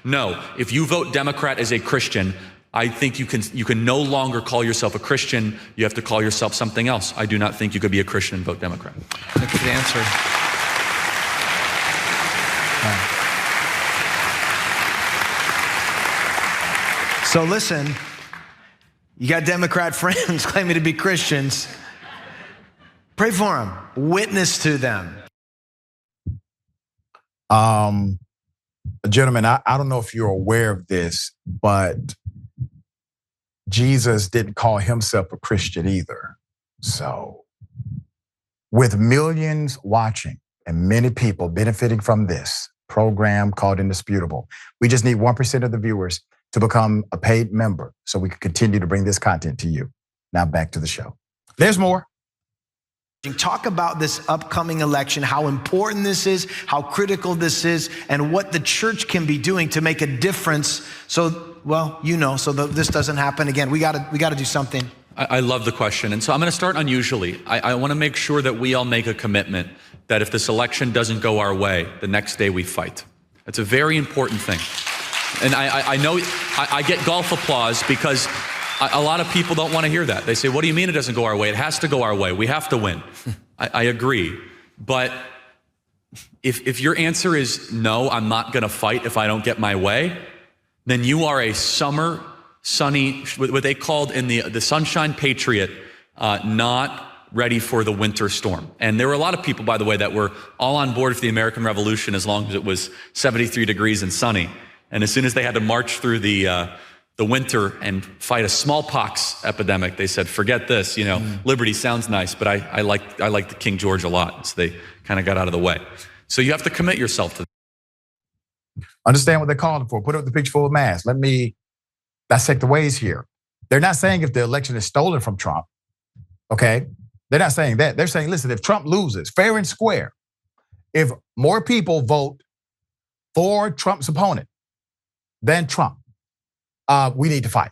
No, if you vote Democrat as a Christian, I think you can no longer call yourself a Christian. You have to call yourself something else. I do not think you could be a Christian and vote Democrat. That's the answer. So listen, you got Democrat friends claiming to be Christians. Pray for them. Witness to them. Gentlemen, I don't know if you're aware of this, but Jesus didn't call himself a Christian either. So with millions watching and many people benefiting from this program called Indisputable, we just need 1% of the viewers to become a paid member so we can continue to bring this content to you. Now back to the show. There's more. Talk about this upcoming election, how important this is, how critical this is, and what the church can be doing to make a difference. So, well, so this doesn't happen again. We gotta do something. I love the question. And so I'm gonna start unusually. I wanna make sure that we all make a commitment that if this election doesn't go our way, the next day we fight. It's a very important thing. And I know I get golf applause because a lot of people don't want to hear that. They say, what do you mean it doesn't go our way? It has to go our way. We have to win. I agree. But if your answer is no, I'm not going to fight if I don't get my way, then you are a summer, sunny, what they called in the sunshine patriot, not ready for the winter storm. And there were a lot of people, by the way, that were all on board for the American Revolution as long as it was 73 degrees and sunny. And as soon as they had to march through the winter and fight a smallpox epidemic, they said, forget this, liberty sounds nice, but I like the King George a lot. So they kind of got out of the way. So you have to commit yourself to that. Understand what they're calling for. Put up the picture full of masks. Let me dissect the ways here. They're not saying if the election is stolen from Trump, okay? They're not saying that. They're saying, listen, if Trump loses, fair and square, if more people vote for Trump's opponent than Trump, we need to fight.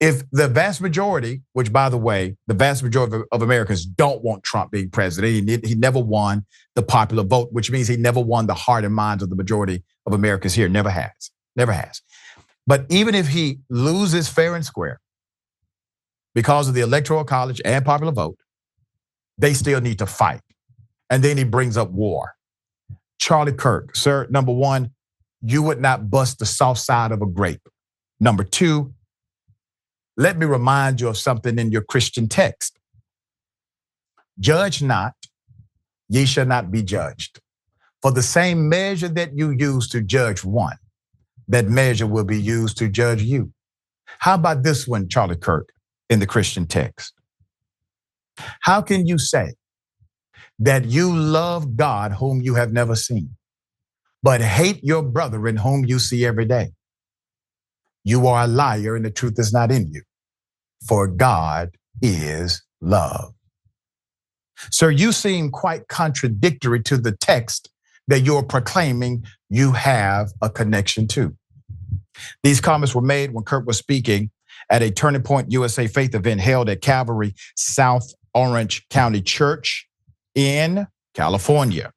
If the vast majority, which by the way, the vast majority of Americans don't want Trump being president. He never won the popular vote, which means he never won the heart and minds of the majority of Americans here. Never has. But even if he loses fair and square because of the Electoral College and popular vote, they still need to fight. And then he brings up war. Charlie Kirk, sir, number one, you would not bust the soft side of a grape. Number two, let me remind you of something in your Christian text. Judge not, ye shall not be judged. For the same measure that you use to judge one, that measure will be used to judge you. How about this one, Charlie Kirk, in the Christian text? How can you say that you love God whom you have never seen, but hate your brother in whom you see every day? You are a liar and the truth is not in you. For God is love. Sir, you seem quite contradictory to the text that you're proclaiming you have a connection to. These comments were made when Kirk was speaking at a Turning Point USA Faith event held at Calvary South Orange County Church in California.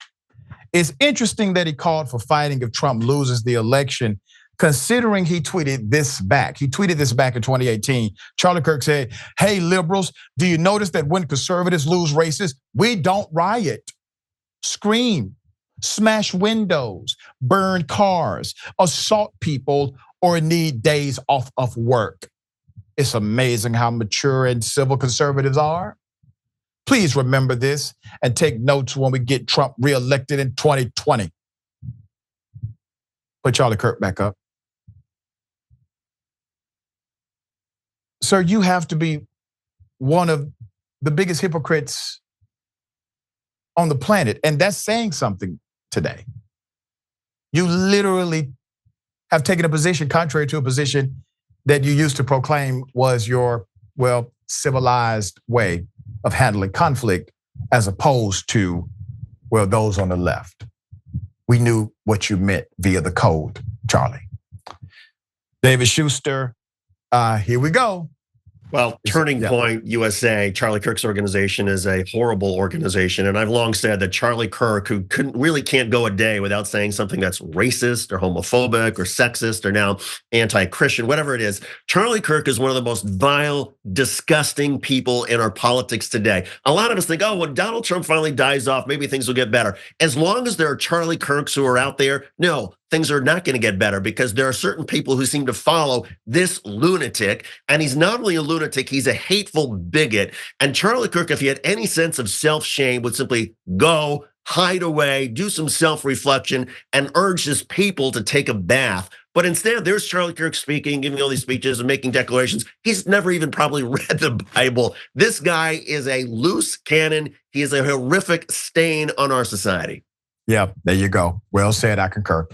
It's interesting that he called for fighting if Trump loses the election, considering he tweeted this back. He tweeted this back in 2018. Charlie Kirk said, hey, liberals, do you notice that when conservatives lose races, we don't riot, scream, smash windows, burn cars, assault people, or need days off of work? It's amazing how mature and civil conservatives are. Please remember this and take notes when we get Trump reelected in 2020. Put Charlie Kirk back up. Sir, you have to be one of the biggest hypocrites on the planet, and that's saying something today. You literally have taken a position contrary to a position that you used to proclaim was your, civilized way of handling conflict, as opposed to, those on the left. We knew what you meant via the code, Charlie. David Shuster, here we go. Well, Turning Point USA, Charlie Kirk's organization, is a horrible organization. And I've long said that Charlie Kirk, who really can't go a day without saying something that's racist or homophobic or sexist or now anti-Christian, whatever it is, Charlie Kirk is one of the most vile, disgusting people in our politics today. A lot of us think, oh, when Donald Trump finally dies off, maybe things will get better. As long as there are Charlie Kirks who are out there, no, things are not going to get better, because there are certain people who seem to follow this lunatic. And he's not only a lunatic, he's a hateful bigot. And Charlie Kirk, if he had any sense of self-shame, would simply go, hide away, do some self-reflection, and urge his people to take a bath. But instead, there's Charlie Kirk speaking, giving all these speeches and making declarations. He's never even probably read the Bible. This guy is a loose cannon. He is a horrific stain on our society. Yeah, there you go. Well said. I concur.